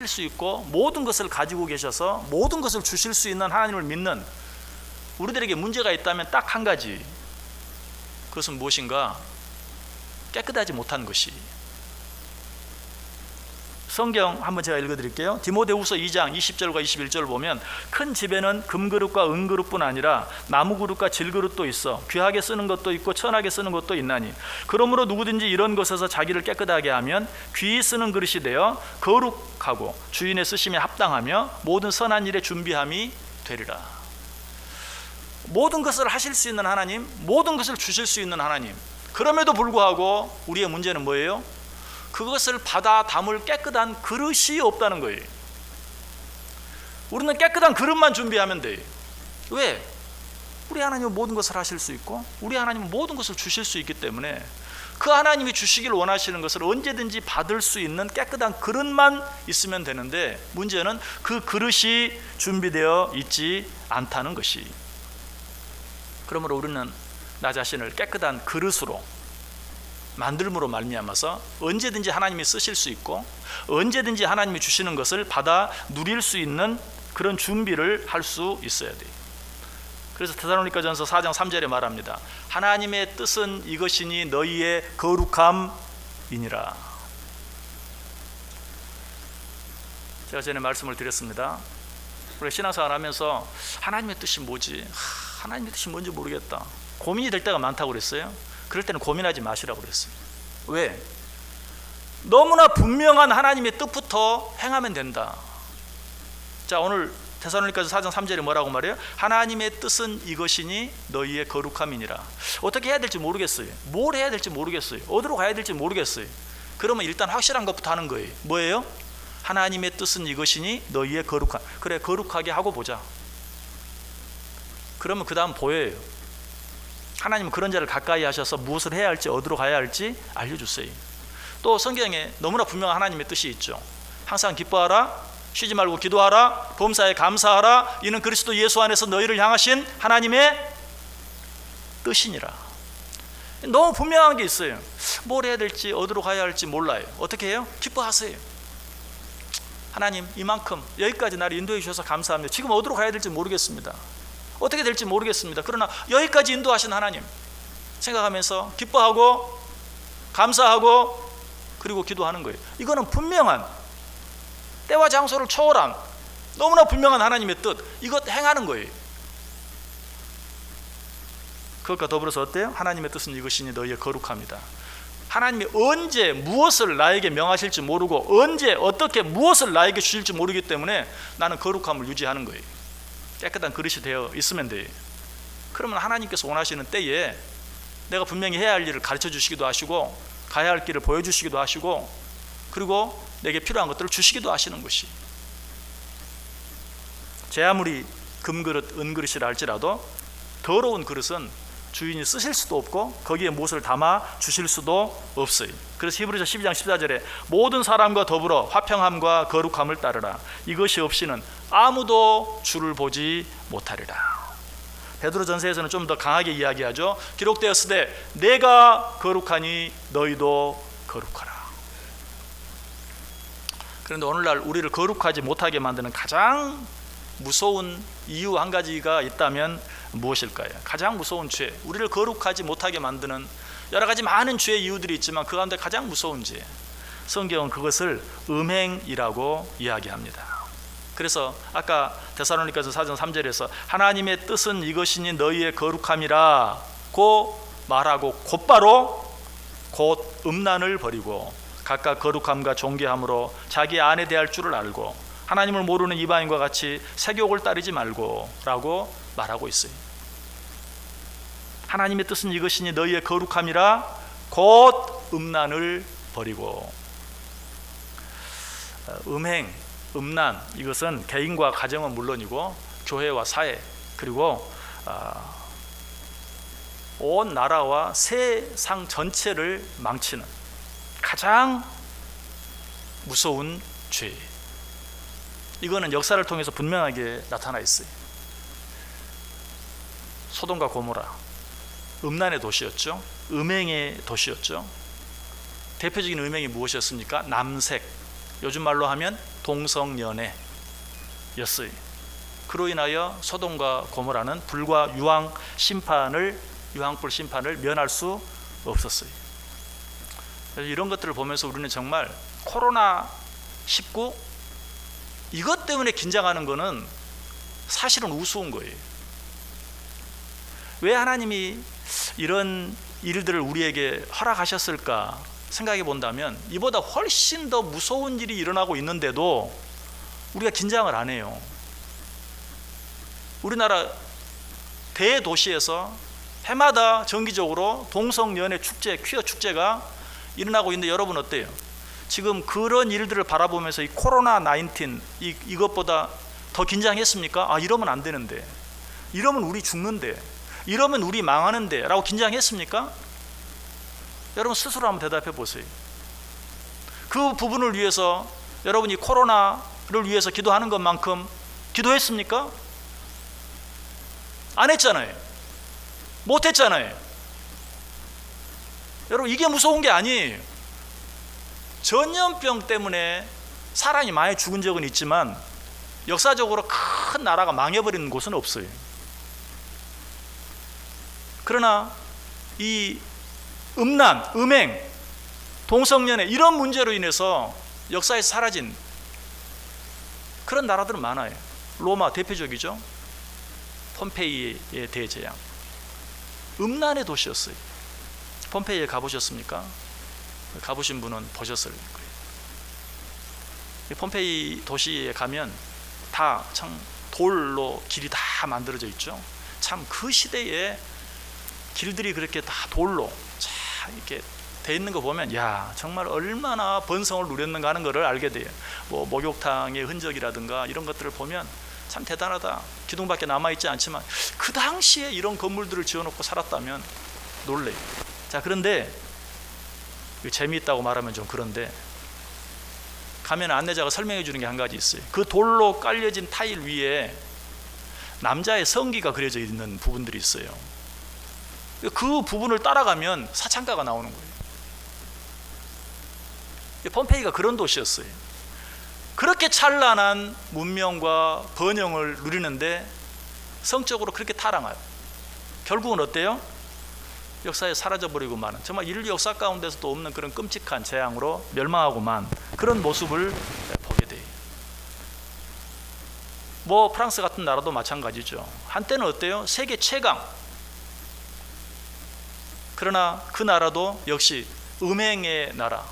수 있고 모든 것을 가지고 계셔서 모든 것을 주실 수 있는 하나님을 믿는 우리들에게 문제가 있다면 딱 한 가지, 그것은 무엇인가? 깨끗하지 못한 것이. 성경 한번 제가 읽어드릴게요. 디모데후서 2장 20절과 21절을 보면 큰 집에는 금그릇과 은그릇뿐 아니라 나무그릇과 질그릇도 있어 귀하게 쓰는 것도 있고 천하게 쓰는 것도 있나니 그러므로 누구든지 이런 것에서 자기를 깨끗하게 하면 귀히 쓰는 그릇이 되어 거룩하고 주인의 쓰심에 합당하며 모든 선한 일에 준비함이 되리라. 모든 것을 하실 수 있는 하나님, 모든 것을 주실 수 있는 하나님, 그럼에도 불구하고 우리의 문제는 뭐예요? 그것을 받아 담을 깨끗한 그릇이 없다는 거예요. 우리는 깨끗한 그릇만 준비하면 돼요. 왜? 우리 하나님은 모든 것을 하실 수 있고 우리 하나님은 모든 것을 주실 수 있기 때문에 그 하나님이 주시길 원하시는 것을 언제든지 받을 수 있는 깨끗한 그릇만 있으면 되는데, 문제는 그 그릇이 준비되어 있지 않다는 것이. 그러므로 우리는 나 자신을 깨끗한 그릇으로 만들므로 말미암아서 언제든지 하나님이 쓰실 수 있고 언제든지 하나님이 주시는 것을 받아 누릴 수 있는 그런 준비를 할 수 있어야 돼요. 그래서 데살로니가전서 4장 3절에 말합니다. 하나님의 뜻은 이것이니 너희의 거룩함이니라. 제가 전에 말씀을 드렸습니다. 우리가 신앙생활 하면서 하나님의 뜻이 뭐지? 하나님의 뜻이 뭔지 모르겠다, 고민이 될 때가 많다고 그랬어요. 그럴 때는 고민하지 마시라고 그랬어요. 왜? 너무나 분명한 하나님의 뜻부터 행하면 된다. 자, 오늘 데살로니가서 4장 3절에 뭐라고 말해요? 하나님의 뜻은 이것이니 너희의 거룩함이니라. 어떻게 해야 될지 모르겠어요. 뭘 해야 될지 모르겠어요. 어디로 가야 될지 모르겠어요. 그러면 일단 확실한 것부터 하는 거예요. 뭐예요? 하나님의 뜻은 이것이니 너희의 거룩함. 그래, 거룩하게 하고 보자. 그러면 그 다음 보여요. 하나님은 그런 자를 가까이 하셔서 무엇을 해야 할지 어디로 가야 할지 알려주세요. 또 성경에 너무나 분명한 하나님의 뜻이 있죠. 항상 기뻐하라, 쉬지 말고 기도하라, 범사에 감사하라, 이는 그리스도 예수 안에서 너희를 향하신 하나님의 뜻이니라. 너무 분명한 게 있어요. 뭘 해야 될지 어디로 가야 할지 몰라요. 어떻게 해요? 기뻐하세요. 하나님, 이만큼 여기까지 나를 인도해 주셔서 감사합니다. 지금 어디로 가야 될지 모르겠습니다. 어떻게 될지 모르겠습니다. 그러나 여기까지 인도하신 하나님 생각하면서 기뻐하고 감사하고 그리고 기도하는 거예요. 이거는 분명한, 때와 장소를 초월한 너무나 분명한 하나님의 뜻, 이것 행하는 거예요. 그것과 더불어서 어때요? 하나님의 뜻은 이것이니 너희의 거룩함이다. 하나님이 언제 무엇을 나에게 명하실지 모르고 언제 어떻게 무엇을 나에게 주실지 모르기 때문에 나는 거룩함을 유지하는 거예요. 깨끗한 그릇이 되어 있으면 돼요. 그러면 하나님께서 원하시는 때에 내가 분명히 해야 할 일을 가르쳐 주시기도 하시고 가야 할 길을 보여주시기도 하시고 그리고 내게 필요한 것들을 주시기도 하시는 것이. 제 아무리 금그릇 은그릇이라 할지라도 더러운 그릇은 주인이 쓰실 수도 없고 거기에 무엇을 담아 주실 수도 없어요. 그래서 히브리서 12장 14절에 모든 사람과 더불어 화평함과 거룩함을 따르라. 이것이 없이는 아무도 주를 보지 못하리라. 베드로 전서에서는 좀 더 강하게 이야기하죠. 기록되었으되 내가 거룩하니 너희도 거룩하라. 그런데 오늘날 우리를 거룩하지 못하게 만드는 가장 무서운 이유 한 가지가 있다면 무엇일까요? 가장 무서운 죄, 우리를 거룩하지 못하게 만드는 여러 가지 많은 죄의 이유들이 있지만 그 가운데 가장 무서운 죄, 성경은 그것을 음행이라고 이야기합니다. 그래서 아까 데살로니가서 4장 3절에서 하나님의 뜻은 이것이니 너희의 거룩함이라고 말하고 곧바로 곧 음란을 버리고 각각 거룩함과 존귀함으로 자기 안에 대할 줄을 알고 하나님을 모르는 이방인과 같이 세욕을 따르지 말고 라고 말하고 있어요. 하나님의 뜻은 이것이니 너희의 거룩함이라 곧 음란을 버리고. 음행, 음란, 이것은 개인과 가정은 물론이고 교회와 사회 그리고 온 나라와 세상 전체를 망치는 가장 무서운 죄. 이거는 역사를 통해서 분명하게 나타나 있어요. 소돔과 고모라, 음란의 도시였죠. 음행의 도시였죠. 대표적인 음행이 무엇이었습니까? 남색, 요즘 말로 하면 동성연애였어요. 그로 인하여 소돔과 고모라는 불과 유황불 심판을 면할 수 없었어요. 이런 것들을 보면서 우리는 정말 코로나19 이것 때문에 긴장하는 것은 사실은 우스운 거예요. 왜 하나님이 이런 일들을 우리에게 허락하셨을까 생각해 본다면, 이보다 훨씬 더 무서운 일이 일어나고 있는데도 우리가 긴장을 안 해요. 우리나라 대도시에서 해마다 정기적으로 동성연애 축제, 퀴어 축제가 일어나고 있는데 여러분 어때요? 지금 그런 일들을 바라보면서 이 코로나19 이것보다 더 긴장했습니까? 이러면 안 되는데, 이러면 우리 죽는데, 이러면 우리 망하는데 라고 긴장했습니까? 여러분 스스로 한번 대답해 보세요. 그 부분을 위해서 여러분이 코로나를 위해서 기도하는 것만큼 기도했습니까? 안 했잖아요. 못 했잖아요. 여러분 이게 무서운 게 아니에요. 전염병 때문에 사람이 많이 죽은 적은 있지만 역사적으로 큰 나라가 망해버리는 곳은 없어요. 그러나 이 음란, 음행, 동성연애 이런 문제로 인해서 역사에서 사라진 그런 나라들은 많아요. 로마 대표적이죠. 폼페이의 대재앙. 음란의 도시였어요. 폼페이에 가보셨습니까? 가보신 분은 보셨을 거예요. 폼페이 도시에 가면 다 참 돌로 길이 다 만들어져 있죠. 참 그 시대에 길들이 그렇게 다 돌로 참 이렇게 돼 있는 거 보면 야 정말 얼마나 번성을 누렸는가 하는 것을 알게 돼요. 뭐 목욕탕의 흔적이라든가 이런 것들을 보면 참 대단하다. 기둥밖에 남아있지 않지만 그 당시에 이런 건물들을 지어놓고 살았다면 놀래요. 자, 그런데 재미있다고 말하면 좀 그런데 가면 안내자가 설명해 주는 게 한 가지 있어요. 그 돌로 깔려진 타일 위에 남자의 성기가 그려져 있는 부분들이 있어요. 그 부분을 따라가면 사창가가 나오는 거예요. 폼페이가 그런 도시였어요. 그렇게 찬란한 문명과 번영을 누리는데 성적으로 그렇게 타락해요. 결국은 어때요? 역사에 사라져버리고 마는, 정말 인류 역사 가운데서도 없는 그런 끔찍한 재앙으로 멸망하고 만 그런 모습을 보게 돼요. 뭐 프랑스 같은 나라도 마찬가지죠. 한때는 어때요? 세계 최강. 그러나 그 나라도 역시 음행의 나라,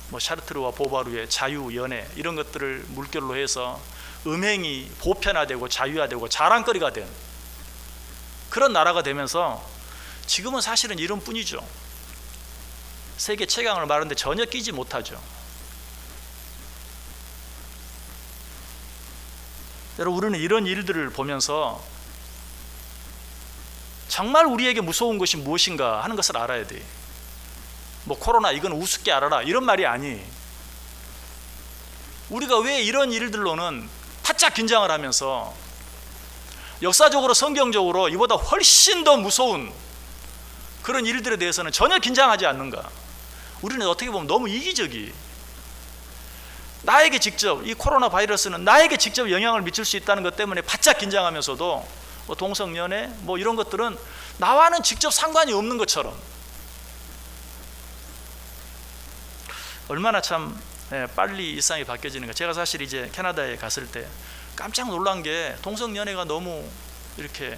뭐 샤르트르와 보바르의 자유, 연애 이런 것들을 물결로 해서 음행이 보편화되고 자유화되고 자랑거리가 된 그런 나라가 되면서 지금은 사실은 이런 뿐이죠. 세계 최강을 말하는데 전혀 끼지 못하죠. 여러분, 우리는 이런 일들을 보면서 정말 우리에게 무서운 것이 무엇인가 하는 것을 알아야 돼. 뭐 코로나 이건 우습게 알아라 이런 말이 아니. 우리가 왜 이런 일들로는 바짝 긴장을 하면서 역사적으로 성경적으로 이보다 훨씬 더 무서운 그런 일들에 대해서는 전혀 긴장하지 않는가? 우리는 어떻게 보면 너무 이기적이. 나에게 직접 이 코로나 바이러스는 나에게 직접 영향을 미칠 수 있다는 것 때문에 바짝 긴장하면서도 뭐 동성연애 뭐 이런 것들은 나와는 직접 상관이 없는 것처럼 얼마나 참 빨리 일상이 바뀌어지는가. 제가 사실 이제 캐나다에 갔을 때 깜짝 놀란 게 동성연애가 너무 이렇게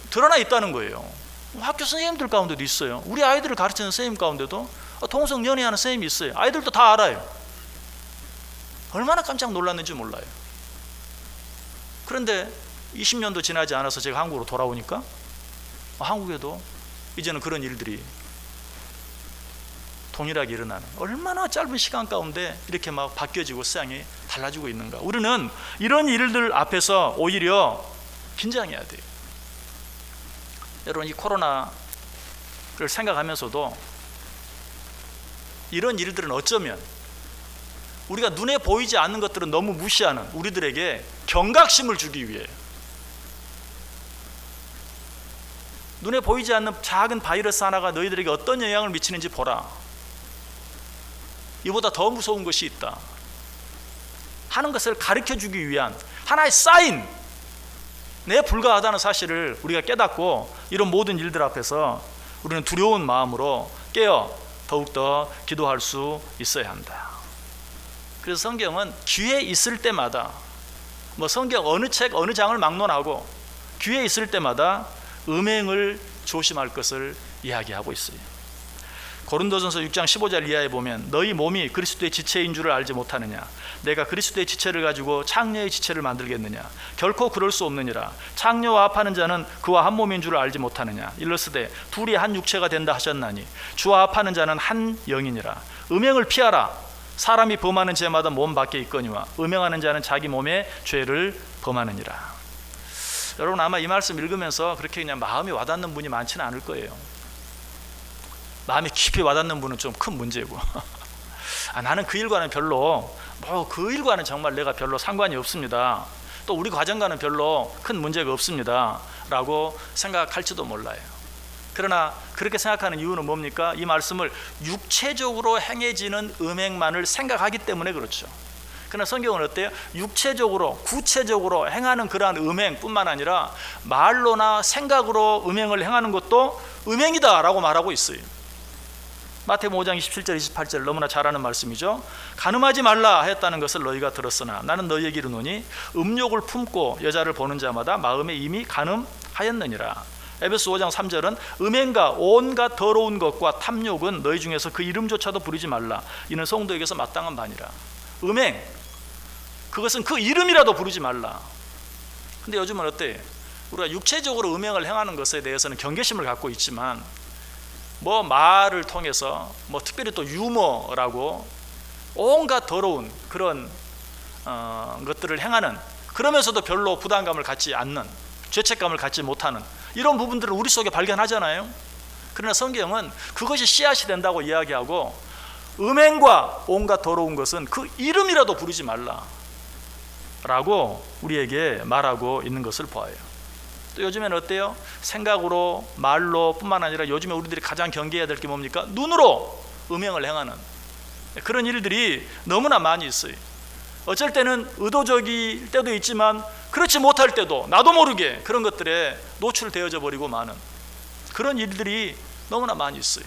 드러나 있다는 거예요. 학교 선생님들 가운데도 있어요. 우리 아이들을 가르치는 선생님 가운데도 동성연애하는 선생님이 있어요. 아이들도 다 알아요. 얼마나 깜짝 놀랐는지 몰라요. 그런데 20년도 지나지 않아서 제가 한국으로 돌아오니까 한국에도 이제는 그런 일들이 동일하게 일어나는, 얼마나 짧은 시간 가운데 이렇게 막 바뀌어지고 세상이 달라지고 있는가. 우리는 이런 일들 앞에서 오히려 긴장해야 돼요. 여러분, 이 코로나를 생각하면서도 이런 일들은 어쩌면 우리가 눈에 보이지 않는 것들은 너무 무시하는 우리들에게 경각심을 주기 위해, 눈에 보이지 않는 작은 바이러스 하나가 너희들에게 어떤 영향을 미치는지 보라. 이보다 더 무서운 것이 있다. 하는 것을 가르쳐주기 위한 하나의 사인, 내 불가하다는 사실을 우리가 깨닫고 이런 모든 일들 앞에서 우리는 두려운 마음으로 깨어 더욱더 기도할 수 있어야 한다. 그래서 성경은 기회 있을 때마다 성경 어느 책 어느 장을 막론하고 기회 있을 때마다 음행을 조심할 것을 이야기하고 있어요. 고린도전서 6장 15절 이하에 보면 너희 몸이 그리스도의 지체인 줄을 알지 못하느냐, 내가 그리스도의 지체를 가지고 창녀의 지체를 만들겠느냐, 결코 그럴 수 없느니라. 창녀와 합하는 자는 그와 한 몸인 줄을 알지 못하느냐, 일러스되 둘이 한 육체가 된다 하셨나니 주와 합하는 자는 한 영이니라. 음행을 피하라. 사람이 범하는 죄마다 몸 밖에 있거니와 음행하는 자는 자기 몸에 죄를 범하느니라. 여러분 아마 이 말씀 읽으면서 그렇게 그냥 마음이 와닿는 분이 많지는 않을 거예요. 마음이 깊이 와닿는 분은 좀 큰 문제고 나는 그 일과는 별로 그 일과는 정말 내가 별로 상관이 없습니다, 또 우리 과정과는 별로 큰 문제가 없습니다 라고 생각할지도 몰라요. 그러나 그렇게 생각하는 이유는 뭡니까? 이 말씀을 육체적으로 행해지는 음행만을 생각하기 때문에 그렇죠. 그러나 성경은 어때요? 육체적으로 구체적으로 행하는 그러한 음행뿐만 아니라 말로나 생각으로 음행을 행하는 것도 음행이다 라고 말하고 있어요. 마태복음 5장 27절 28절 너무나 잘 아는 말씀이죠. 간음하지 말라 하였다는 것을 너희가 들었으나 나는 너희에게 이르노니 음욕을 품고 여자를 보는 자마다 마음에 이미 간음하였느니라. 에베소 5장 3절은 음행과 온갖 더러운 것과 탐욕은 너희 중에서 그 이름조차도 부르지 말라. 이는 성도에게서 마땅한 바니라. 음행, 그것은 그 이름이라도 부르지 말라. 근데 요즘은 어때? 우리가 육체적으로 음행을 행하는 것에 대해서는 경계심을 갖고 있지만 말을 통해서 특별히 또 유머라고 온갖 더러운 그런 것들을 행하는, 그러면서도 별로 부담감을 갖지 않는, 죄책감을 갖지 못하는 이런 부분들을 우리 속에 발견하잖아요. 그러나 성경은 그것이 씨앗이 된다고 이야기하고 음행과 온갖 더러운 것은 그 이름이라도 부르지 말라 라고 우리에게 말하고 있는 것을 보아요. 또 요즘에는 어때요? 생각으로 말로 뿐만 아니라 요즘에 우리들이 가장 경계해야 될 게 뭡니까? 눈으로 음행을 행하는 그런 일들이 너무나 많이 있어요. 어쩔 때는 의도적일 때도 있지만 그렇지 못할 때도 나도 모르게 그런 것들에 노출되어져 버리고 마는 그런 일들이 너무나 많이 있어요.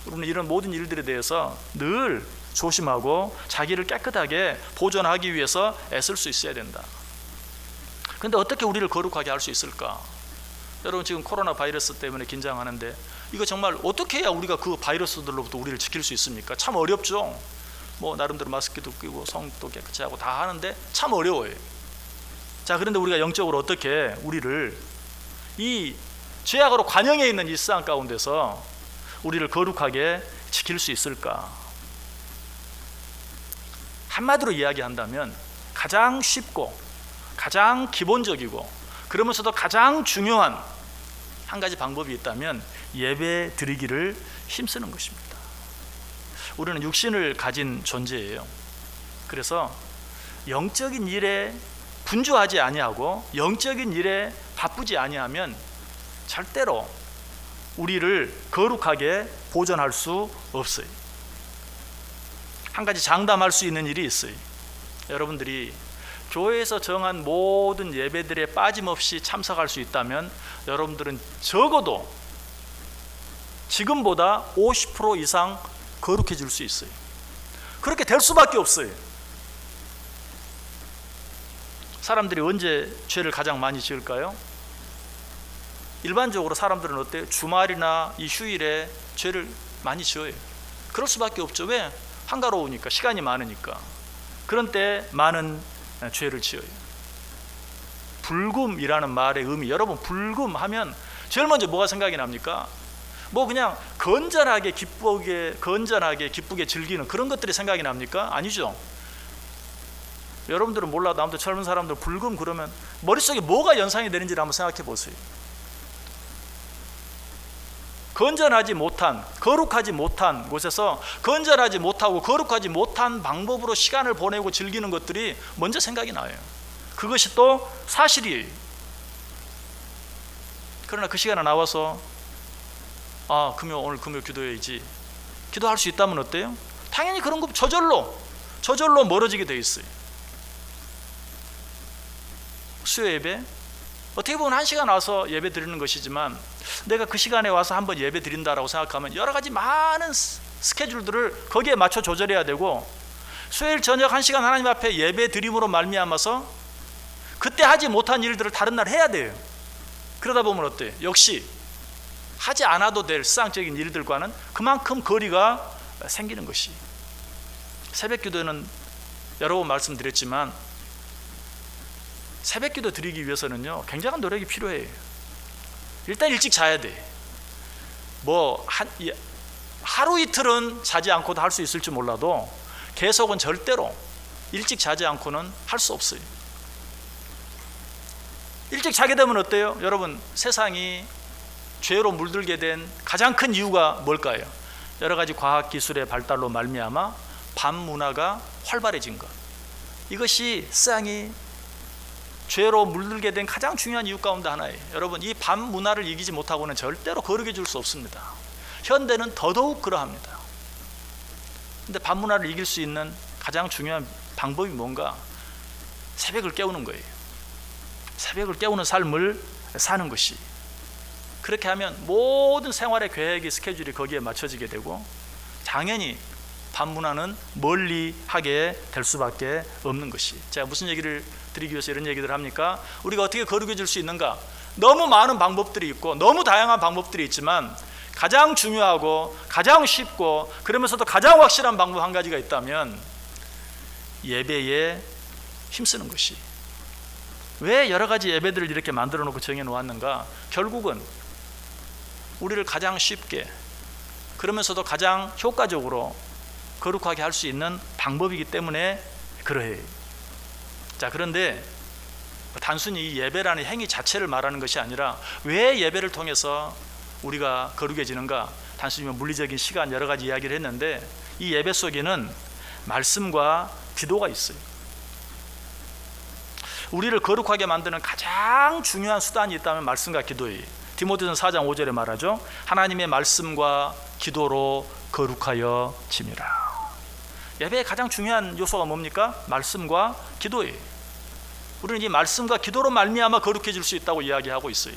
우리는 이런 모든 일들에 대해서 늘 조심하고 자기를 깨끗하게 보존하기 위해서 애쓸 수 있어야 된다. 그런데 어떻게 우리를 거룩하게 할 수 있을까? 여러분 지금 코로나 바이러스 때문에 긴장하는데 이거 정말 어떻게 해야 우리가 그 바이러스들로부터 우리를 지킬 수 있습니까? 참 어렵죠. 나름대로 마스크도 끼고 손도 깨끗이 하고 다 하는데 참 어려워요. 자, 그런데 우리가 영적으로 어떻게 우리를 이 죄악으로 관영해 있는 이 세상 가운데서 우리를 거룩하게 지킬 수 있을까? 한마디로 이야기한다면 가장 쉽고 가장 기본적이고 그러면서도 가장 중요한 한 가지 방법이 있다면 예배 드리기를 힘쓰는 것입니다. 우리는 육신을 가진 존재예요. 그래서 영적인 일에 분주하지 아니하고 영적인 일에 바쁘지 아니하면 절대로 우리를 거룩하게 보존할 수 없어요. 한 가지 장담할 수 있는 일이 있어요. 여러분들이 교회에서 정한 모든 예배들에 빠짐없이 참석할 수 있다면 여러분들은 적어도 지금보다 50% 이상 거룩해질 수 있어요. 그렇게 될 수밖에 없어요. 사람들이 언제 죄를 가장 많이 지을까요? 일반적으로 사람들은 어때요? 주말이나 이 휴일에 죄를 많이 지어요. 그럴 수밖에 없죠. 왜? 한가로우니까, 시간이 많으니까. 그런 때 많은 죄를 지어요. 불금이라는 말의 의미, 여러분 불금하면 제일 먼저 뭐가 생각이 납니까? 그냥 건전하게 기쁘게 즐기는 그런 것들이 생각이 납니까? 아니죠. 여러분들은 몰라도 아무튼 젊은 사람들 불금 그러면 머릿속에 뭐가 연상이 되는지를 한번 생각해 보세요. 건전하지 못한, 거룩하지 못한 곳에서 건전하지 못하고 거룩하지 못한 방법으로 시간을 보내고 즐기는 것들이 먼저 생각이 나요. 그것이 또 사실이에요. 그러나 그 시간에 나와서 오늘 금요 기도해야지, 기도할 수 있다면 어때요? 당연히 그런 거 저절로 멀어지게 돼 있어요. 수요 예배, 어떻게 보면 1시간 와서 예배 드리는 것이지만 내가 그 시간에 와서 한번 예배 드린다라고 생각하면 여러 가지 많은 스케줄들을 거기에 맞춰 조절해야 되고, 수요일 저녁 1시간 하나님 앞에 예배 드림으로 말미암아서 그때 하지 못한 일들을 다른 날 해야 돼요. 그러다 보면 어때요? 역시 하지 않아도 될 일상적인 일들과는 그만큼 거리가 생기는 것이. 새벽 기도는 여러 번 말씀드렸지만 새벽 기도 드리기 위해서는요 굉장한 노력이 필요해요. 일단 일찍 자야 돼. 하루 이틀은 자지 않고도 할 수 있을지 몰라도 계속은 절대로 일찍 자지 않고는 할 수 없어요. 일찍 자게 되면 어때요? 여러분, 세상이 죄로 물들게 된 가장 큰 이유가 뭘까요? 여러 가지 과학기술의 발달로 말미암아 밤 문화가 활발해진 것, 이것이 세상이 죄로 물들게 된 가장 중요한 이유 가운데 하나예요. 여러분, 이 밤 문화를 이기지 못하고는 절대로 거룩해 줄 수 없습니다. 현대는 더더욱 그러합니다. 근데 밤 문화를 이길 수 있는 가장 중요한 방법이 뭔가? 새벽을 깨우는 거예요. 새벽을 깨우는 삶을 사는 것이. 그렇게 하면 모든 생활의 계획이, 스케줄이 거기에 맞춰지게 되고 당연히 밤 문화는 멀리 하게 될 수밖에 없는 것이. 제가 무슨 얘기를 드리기 위해서 이런 얘기들을 합니까? 우리가 어떻게 거룩해질 수 있는가? 너무 많은 방법들이 있고 너무 다양한 방법들이 있지만 가장 중요하고 가장 쉽고 그러면서도 가장 확실한 방법 한 가지가 있다면 예배에 힘쓰는 것이. 왜 여러 가지 예배들을 이렇게 만들어 놓고 정해 놓았는가? 결국은 우리를 가장 쉽게 그러면서도 가장 효과적으로 거룩하게 할 수 있는 방법이기 때문에 그러해요. 자, 그런데 단순히 이 예배라는 행위 자체를 말하는 것이 아니라 왜 예배를 통해서 우리가 거룩해지는가? 단순히 물리적인 시간 여러 가지 이야기를 했는데 이 예배 속에는 말씀과 기도가 있어요. 우리를 거룩하게 만드는 가장 중요한 수단이 있다면 말씀과 기도예요. 디모데전서 4장 5절에 말하죠. 하나님의 말씀과 기도로 거룩하여 지미라. 예배의 가장 중요한 요소가 뭡니까? 말씀과 기도예요. 우리는 이 말씀과 기도로 말미암아 거룩해질 수 있다고 이야기하고 있어요.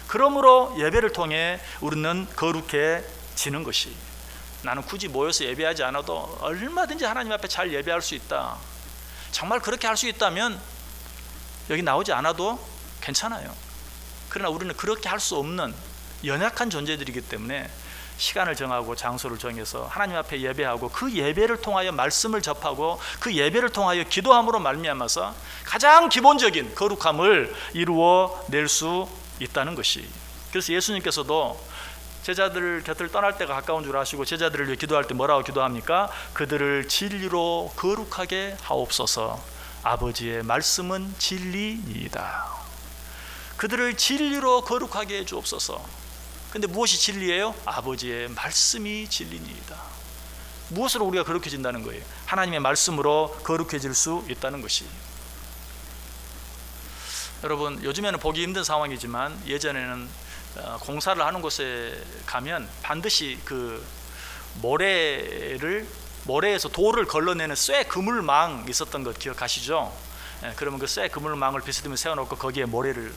그러므로 예배를 통해 우리는 거룩해지는 것이. 나는 굳이 모여서 예배하지 않아도 얼마든지 하나님 앞에 잘 예배할 수 있다. 정말 그렇게 할 수 있다면 여기 나오지 않아도 괜찮아요. 그러나 우리는 그렇게 할 수 없는 연약한 존재들이기 때문에 시간을 정하고 장소를 정해서 하나님 앞에 예배하고 그 예배를 통하여 말씀을 접하고 그 예배를 통하여 기도함으로 말미암아서 가장 기본적인 거룩함을 이루어 낼 수 있다는 것이. 그래서 예수님께서도 제자들 곁을 떠날 때가 가까운 줄 아시고 제자들을 위해 기도할 때 뭐라고 기도합니까? 그들을 진리로 거룩하게 하옵소서. 아버지의 말씀은 진리니이다. 그들을 진리로 거룩하게 해 주옵소서. 근데 무엇이 진리예요? 아버지의 말씀이 진리니이다. 무엇으로 우리가 거룩해진다는 거예요? 하나님의 말씀으로 거룩해질 수 있다는 것이. 여러분, 요즘에는 보기 힘든 상황이지만 예전에는 공사를 하는 곳에 가면 반드시 그 모래에서 돌을 걸러내는 쇠 그물망 있었던 것 기억하시죠? 그러면 그 쇠 그물망을 비스듬히 세워놓고 거기에 모래를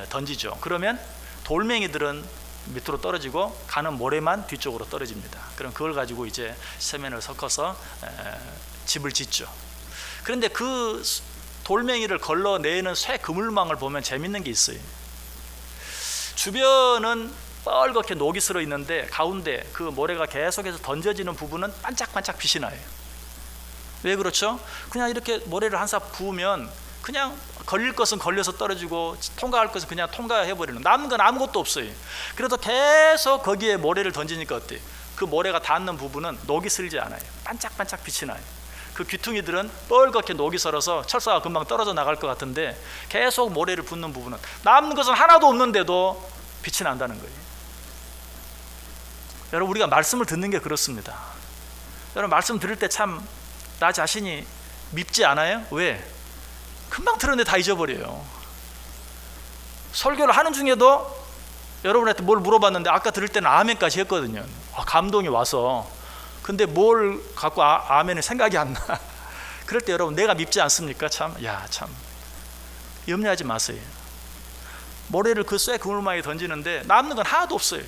던지죠. 그러면 돌멩이들은 밑으로 떨어지고 가는 모래만 뒤쪽으로 떨어집니다. 그럼 그걸 가지고 이제 세면을 섞어서 집을 짓죠. 그런데 그 돌멩이를 걸러내는 쇠 그물망을 보면 재밌는 게 있어요. 주변은 뻘겋게 녹이 슬어 있는데 가운데 그 모래가 계속해서 던져지는 부분은 반짝반짝 빛이 나요. 왜 그렇죠? 그냥 이렇게 모래를 한 삽 부으면 그냥 걸릴 것은 걸려서 떨어지고 통과할 것은 그냥 통과해버리는, 남은 건 아무것도 없어요. 그래도 계속 거기에 모래를 던지니까 어때요? 그 모래가 닿는 부분은 녹이 슬지 않아요. 반짝반짝 빛이 나요. 그 귀퉁이들은 뻘겋게 녹이 슬어서 철사가 금방 떨어져 나갈 것 같은데 계속 모래를 붓는 부분은 남는 것은 하나도 없는데도 빛이 난다는 거예요. 여러분, 우리가 말씀을 듣는 게 그렇습니다. 여러분, 말씀 들을 때 참 나 자신이 밉지 않아요? 왜? 금방 들었는데 다 잊어버려요. 설교를 하는 중에도 여러분한테 뭘 물어봤는데 아까 들을 때는 아멘까지 했거든요. 감동이 와서. 근데 뭘 갖고 아멘을 생각이 안 나. 그럴 때 여러분, 내가 밉지 않습니까? 참 염려하지 마세요. 모래를 그 쇠 그물망에 던지는데 남는 건 하나도 없어요.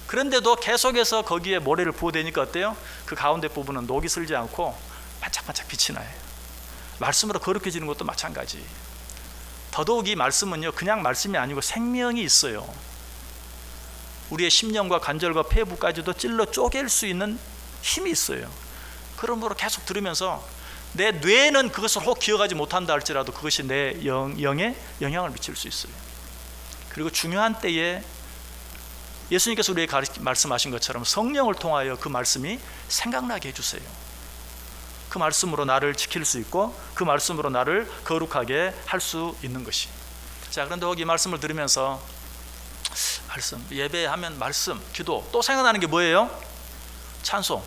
그런데도 계속해서 거기에 모래를 부어대니까 어때요? 그 가운데 부분은 녹이 슬지 않고 반짝반짝 빛이 나요. 말씀으로 거룩해지는 것도 마찬가지. 더더욱 이 말씀은요, 그냥 말씀이 아니고 생명이 있어요. 우리의 심령과 관절과 폐부까지도 찔러 쪼갤 수 있는 힘이 있어요. 그러므로 계속 들으면서 내 뇌는 그것을 혹 기억하지 못한다 할지라도 그것이 내 영에 영향을 미칠 수 있어요. 그리고 중요한 때에 예수님께서 우리에게 말씀하신 것처럼 성령을 통하여 그 말씀이 생각나게 해주세요. 그 말씀으로 나를 지킬 수 있고 그 말씀으로 나를 거룩하게 할 수 있는 것이. 자, 그런데 이 말씀을 들으면서 말씀, 예배하면 말씀, 기도, 또 생각나는 게 뭐예요? 찬송.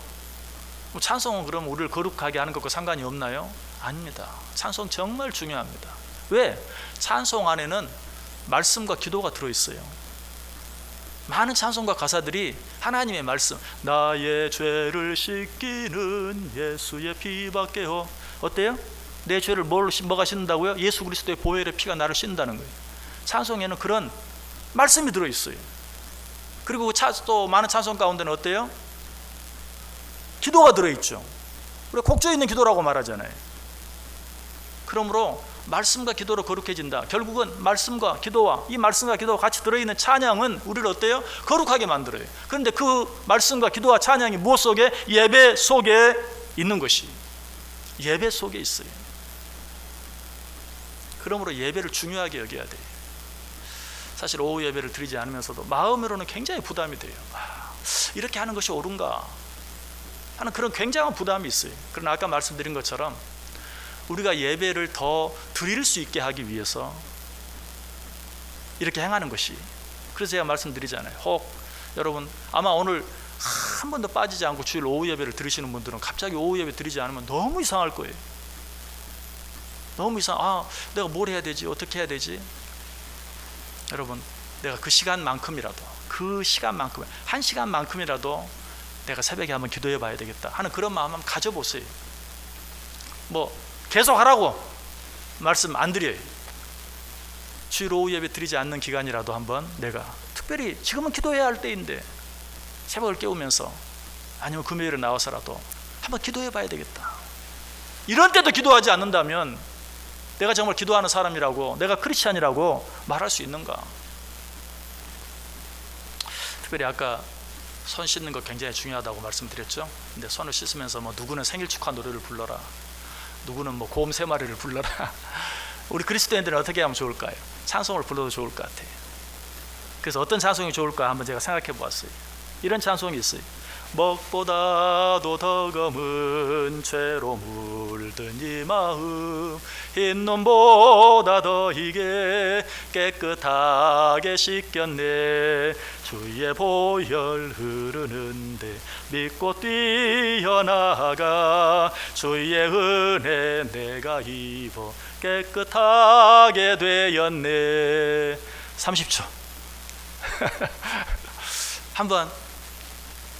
찬송은 그럼 우리를 거룩하게 하는 것과 상관이 없나요? 아닙니다. 찬송 정말 중요합니다. 왜? 찬송 안에는 말씀과 기도가 들어있어요. 많은 찬송가 가사들이 하나님의 말씀, 나의 죄를 씻기는 예수의 피밖에 어때요? 내 죄를 뭐가 씻는다고요? 예수 그리스도의 보혈의 피가 나를 씻는다는 거예요. 찬송에는 그런 말씀이 들어있어요. 그리고 또 많은 찬송 가운데는 어때요? 기도가 들어있죠. 우리가 곡조 있는 기도라고 말하잖아요. 그러므로 말씀과 기도로 거룩해진다. 결국은 말씀과 기도와 이 말씀과 기도가 같이 들어있는 찬양은 우리를 어때요? 거룩하게 만들어요. 그런데 그 말씀과 기도와 찬양이 무엇 속에? 예배 속에 있는 것이. 예배 속에 있어요. 그러므로 예배를 중요하게 여겨야 돼요. 사실 오후 예배를 드리지 않으면서도 마음으로는 굉장히 부담이 돼요. 이렇게 하는 것이 옳은가 하는 그런 굉장한 부담이 있어요. 그러나 아까 말씀드린 것처럼 우리가 예배를 더 드릴 수 있게 하기 위해서 이렇게 행하는 것이. 그래서 제가 말씀드리잖아요. 혹 여러분 아마 오늘 한 번도 빠지지 않고 주일 오후 예배를 드리시는 분들은 갑자기 오후 예배 드리지 않으면 너무 이상할 거예요. 너무 내가 뭘 해야 되지? 어떻게 해야 되지? 여러분, 내가 그 시간만큼이라도 한 시간만큼이라도 내가 새벽에 한번 기도해 봐야 되겠다 하는 그런 마음 한번 가져보세요. 계속 하라고 말씀 안 드려요. 주일 오후 예배 드리지 않는 기간이라도 한번 내가 특별히 지금은 기도해야 할 때인데 새벽을 깨우면서 아니면 금요일에 나와서라도 한번 기도해 봐야 되겠다. 이런 때도 기도하지 않는다면 내가 정말 기도하는 사람이라고, 내가 크리스찬이라고 말할 수 있는가? 특별히 아까 손 씻는 거 굉장히 중요하다고 말씀드렸죠. 근데 손을 씻으면서 누구는 생일 축하 노래를 불러라, 누구는 곰 3마리를 불러라. 우리 그리스도인들은 어떻게 하면 좋을까요? 찬송을 불러도 좋을 것 같아요. 그래서 어떤 찬송이 좋을까 한번 제가 생각해 보았어요. 이런 찬송이 있어요. 먹보다도 더 검은 죄로 물든 이 마음, 흰 눈보다 더 희게 깨끗하게 씻겼네. 주의 보혈 흐르는데 믿고 뛰어나가 주의 은혜 내가 입어 깨끗하게 되었네. 30초. 한번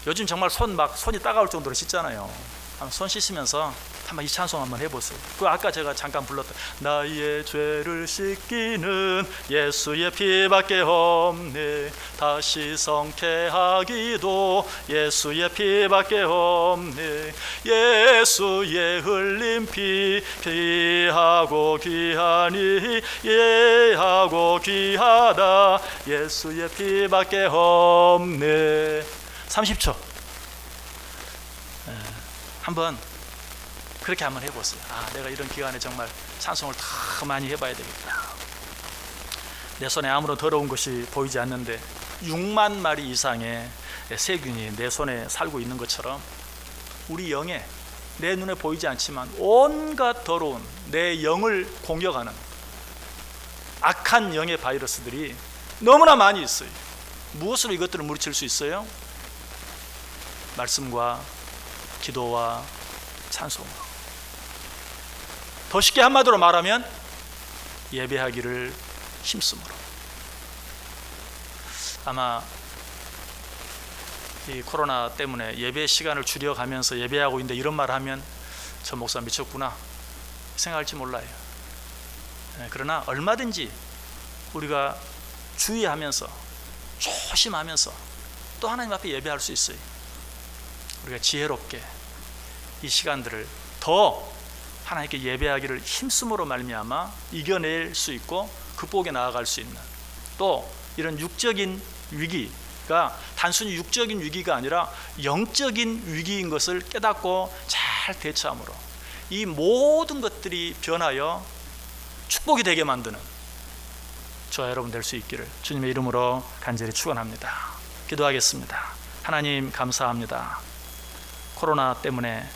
요즘 정말 손이 따가울 정도로 씻잖아요. 한번 손 씻으면서 한번 이 찬송 한번 해보세요. 그 아까 제가 잠깐 불렀던 나의 죄를 씻기는 예수의 피밖에 없네. 다시 성케하기도 예수의 피밖에 없네. 예수의 흘린 피 귀하고 귀하니 예하고 귀하다. 예수의 피밖에 없네. 30초. 한번 그렇게 한번 해보세요. 내가 이런 기간에 정말 찬송을 더 많이 해봐야 되겠다. 내 손에 아무런 더러운 것이 보이지 않는데 6만 마리 이상의 세균이 내 손에 살고 있는 것처럼 우리 영에, 내 눈에 보이지 않지만 온갖 더러운 내 영을 공격하는 악한 영의 바이러스들이 너무나 많이 있어요. 무엇으로 이것들을 물리칠 수 있어요? 말씀과 기도와 찬송. 더 쉽게 한마디로 말하면 예배하기를 힘쓰므로. 아마 이 코로나 때문에 예배 시간을 줄여가면서 예배하고 있는데 이런 말 하면 저 목사 미쳤구나 생각할지 몰라요. 그러나 얼마든지 우리가 주의하면서 조심하면서 또 하나님 앞에 예배할 수 있어요. 우리가 지혜롭게 이 시간들을 더 하나님께 예배하기를 힘쓰므로 말미암아 이겨낼 수 있고 극복해 나아갈 수 있는, 또 이런 육적인 위기가 단순히 육적인 위기가 아니라 영적인 위기인 것을 깨닫고 잘 대처함으로 이 모든 것들이 변하여 축복이 되게 만드는 저와 여러분 될 수 있기를 주님의 이름으로 간절히 축원합니다. 기도하겠습니다. 하나님 감사합니다. 코로나 때문에